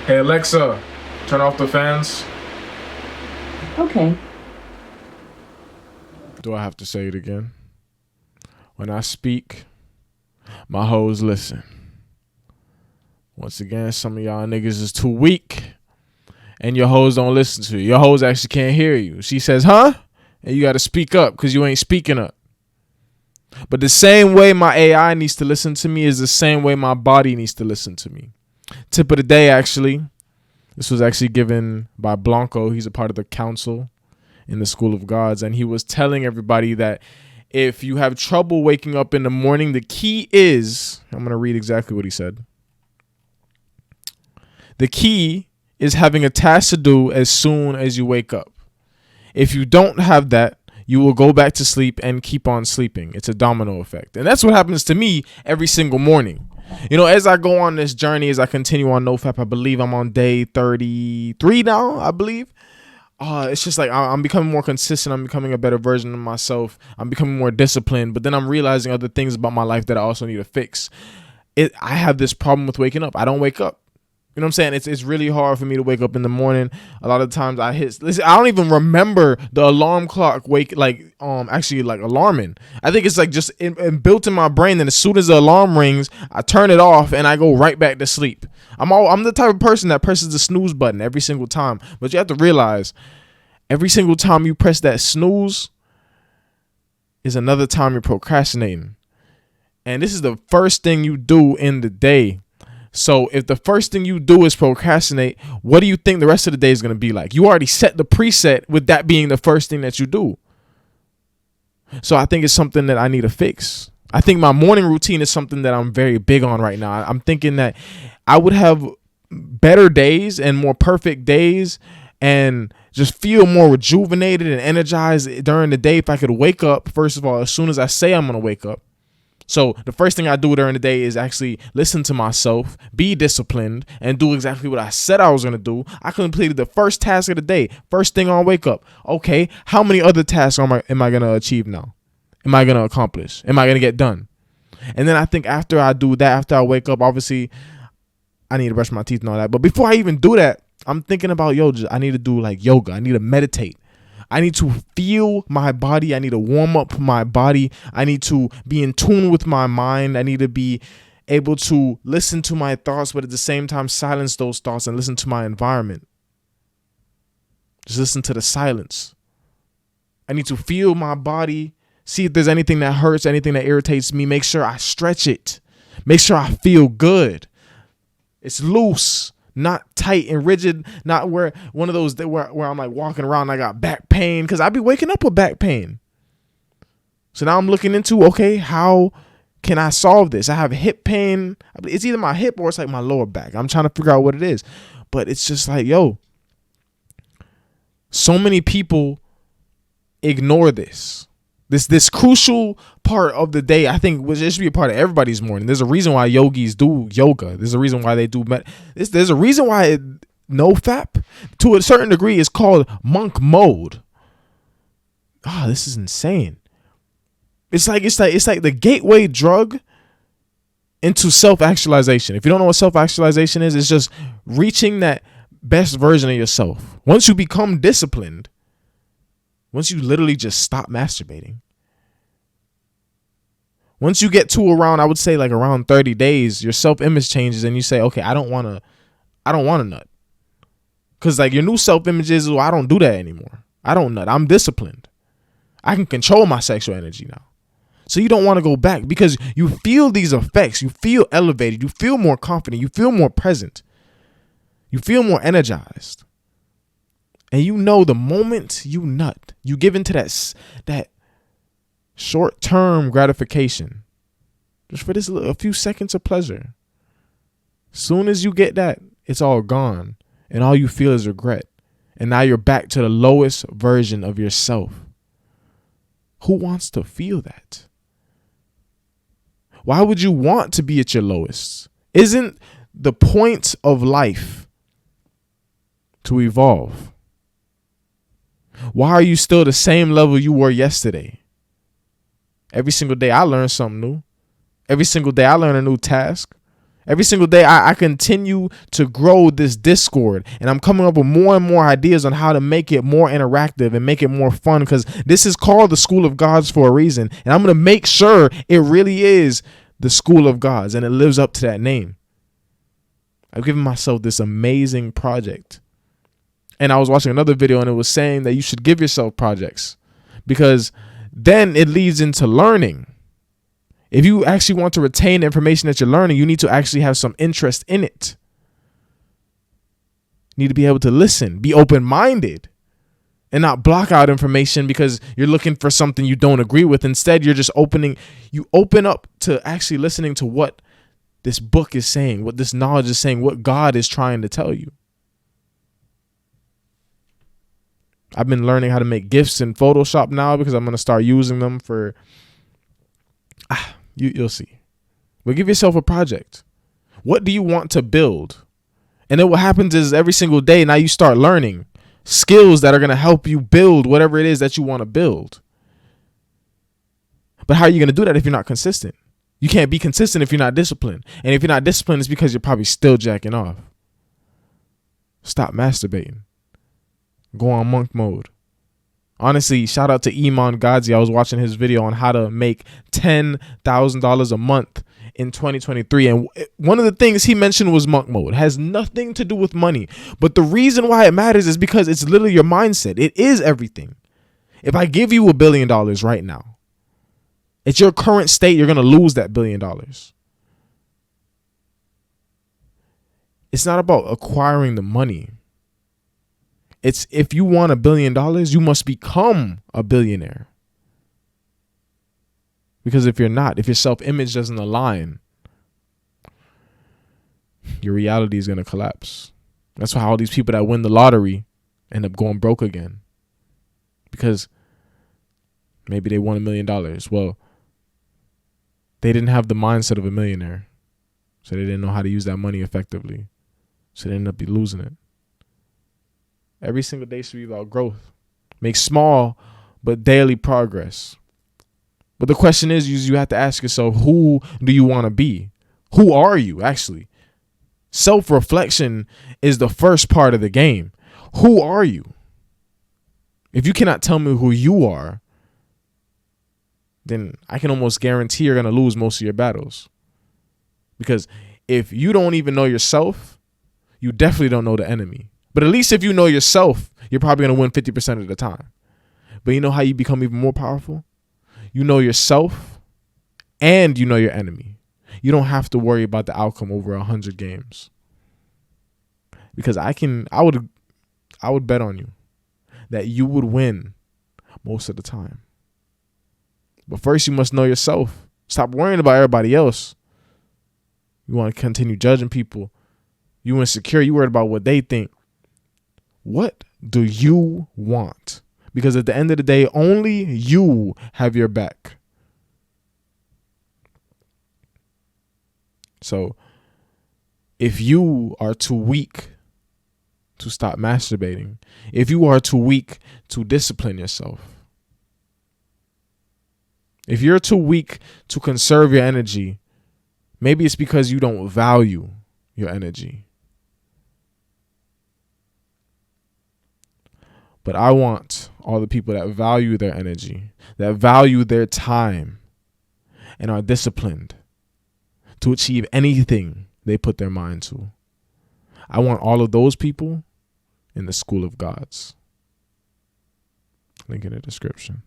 Hey Alexa, turn off the fans. Okay. Do I have to say it again? When I speak, my hoes listen. Once again, some of y'all niggas is too weak, and your hoes don't listen to you. Your hoes actually can't hear you. She says, huh? And you got to speak up because you ain't speaking up. But the same way my AI needs to listen to me is the same way my body needs to listen to me. Tip of the day, actually. This was actually given by Blanco. He's a part of the council in the School of Gods. And he was telling everybody that if you have trouble waking up in the morning, the key is, I'm going to read exactly what he said. The key is having a task to do as soon as you wake up. If you don't have that, you will go back to sleep and keep on sleeping. It's a domino effect. And that's what happens to me every single morning. You know, as I go on this journey, as I continue on NoFap, I believe I'm on day 33 now, I believe. It's just like I'm becoming more consistent. I'm becoming a better version of myself. I'm becoming more disciplined. But then I'm realizing other things about my life that I also need to fix. I have this problem with waking up. I don't wake up. You know what I'm saying? It's really hard for me to wake up in the morning. A lot of times listen, I don't even remember the alarm clock actually like alarming. I think it's like just built in my brain that as soon as the alarm rings, I turn it off and I go right back to sleep. I'm the type of person that presses the snooze button every single time. But you have to realize every single time you press that snooze is another time you're procrastinating. And this is the first thing you do in the day. So if the first thing you do is procrastinate, what do you think the rest of the day is going to be like? You already set the preset with that being the first thing that you do. So I think it's something that I need to fix. I think my morning routine is something that I'm very big on right now. I'm thinking that I would have better days and more perfect days and just feel more rejuvenated and energized during the day if I could wake up, first of all, as soon as I say I'm going to wake up. So the first thing I do during the day is actually listen to myself, be disciplined, and do exactly what I said I was going to do. I completed the first task of the day. First thing on wake up. Okay, how many other tasks am I going to achieve now? Am I going to accomplish? Am I going to get done? And then I think after I do that, after I wake up, obviously I need to brush my teeth and all that. But before I even do that, I'm thinking about, I need to do like yoga. I need to meditate. I need to feel my body. I need to warm up my body. I need to be in tune with my mind. I need to be able to listen to my thoughts, but at the same time, silence those thoughts and listen to my environment. Just listen to the silence. I need to feel my body, see if there's anything that hurts, anything that irritates me. Make sure I stretch it. Make sure I feel good. It's loose. Not tight and rigid, not where one of those where I'm like walking around and I got back pain, because I be waking up with back pain. So now I'm looking into, okay, how can I solve this? I have hip pain. It's either my hip or it's like my lower back. I'm trying to figure out what it is. But it's just like, so many people ignore this. This crucial part of the day, I think, should be a part of everybody's morning. There's a reason why yogis do yoga. There's a reason why they do there's a reason why NoFap, to a certain degree, is called monk mode. This is insane. It's like the gateway drug into self-actualization. If you don't know what self-actualization is, it's just reaching that best version of yourself. Once you become disciplined, once you literally just stop masturbating, once you get to around, I would say like around 30 days, your self-image changes and you say, okay, I don't want to nut. Because like your new self-image is, I don't do that anymore. I don't nut. I'm disciplined. I can control my sexual energy now. So you don't want to go back because you feel these effects. You feel elevated. You feel more confident. You feel more present. You feel more energized. And the moment you nut, you give into that short-term gratification, just for a few seconds of pleasure. Soon as you get that, it's all gone. And all you feel is regret. And now you're back to the lowest version of yourself. Who wants to feel that? Why would you want to be at your lowest? Isn't the point of life to evolve? Why are you still the same level you were yesterday? Every single day I learn something new. Every single day I learn a new task. Every single day, I continue to grow this Discord, and I'm coming up with more and more ideas on how to make it more interactive and make it more fun, because this is called the School of Gods for a reason. And I'm going to make sure it really is the School of Gods and it lives up to that name. I've given myself this amazing project. And I was watching another video and it was saying that you should give yourself projects, because then it leads into learning. If you actually want to retain the information that you're learning, you need to actually have some interest in it. You need to be able to listen, be open-minded, and not block out information because you're looking for something you don't agree with. Instead, you're just you open up to actually listening to what this book is saying, what this knowledge is saying, what God is trying to tell you. I've been learning how to make GIFs in Photoshop now because I'm going to start using them for... You'll see. But give yourself a project. What do you want to build? And then what happens is every single day now you start learning skills that are going to help you build whatever it is that you want to build. But how are you going to do that if you're not consistent? You can't be consistent if you're not disciplined. And if you're not disciplined, it's because you're probably still jacking off. Stop masturbating. Go on monk mode. Honestly, shout out to Iman Ghazi. I was watching his video on how to make $10,000 a month in 2023. And one of the things he mentioned was monk mode. It has nothing to do with money. But the reason why it matters is because it's literally your mindset. It is everything. If I give you $1 billion right now, it's your current state, you're going to lose that $1 billion. It's not about acquiring the money. It's if you want $1 billion, you must become a billionaire. Because if you're not, if your self-image doesn't align, your reality is going to collapse. That's why all these people that win the lottery end up going broke again. Because maybe they won $1 million. Well, they didn't have the mindset of a millionaire. So they didn't know how to use that money effectively. So they ended up losing it. Every single day should be about growth. Make small but daily progress. But the question is, you have to ask yourself, who do you want to be? Who are you, actually? Self-reflection is the first part of the game. Who are you? If you cannot tell me who you are, then I can almost guarantee you're going to lose most of your battles. Because if you don't even know yourself, you definitely don't know the enemy. But at least if you know yourself, you're probably going to win 50% of the time. But you know how you become even more powerful? You know yourself and you know your enemy. You don't have to worry about the outcome over 100 games. Because I would bet on you that you would win most of the time. But first you must know yourself. Stop worrying about everybody else. You want to continue judging people. You insecure. You worried about what they think. What do you want? Because at the end of the day, only you have your back. So if you are too weak to stop masturbating, if you are too weak to discipline yourself, if you're too weak to conserve your energy, maybe it's because you don't value your energy. But I want all the people that value their energy, that value their time, and are disciplined to achieve anything they put their mind to. I want all of those people in the School of Gods. Link in the description.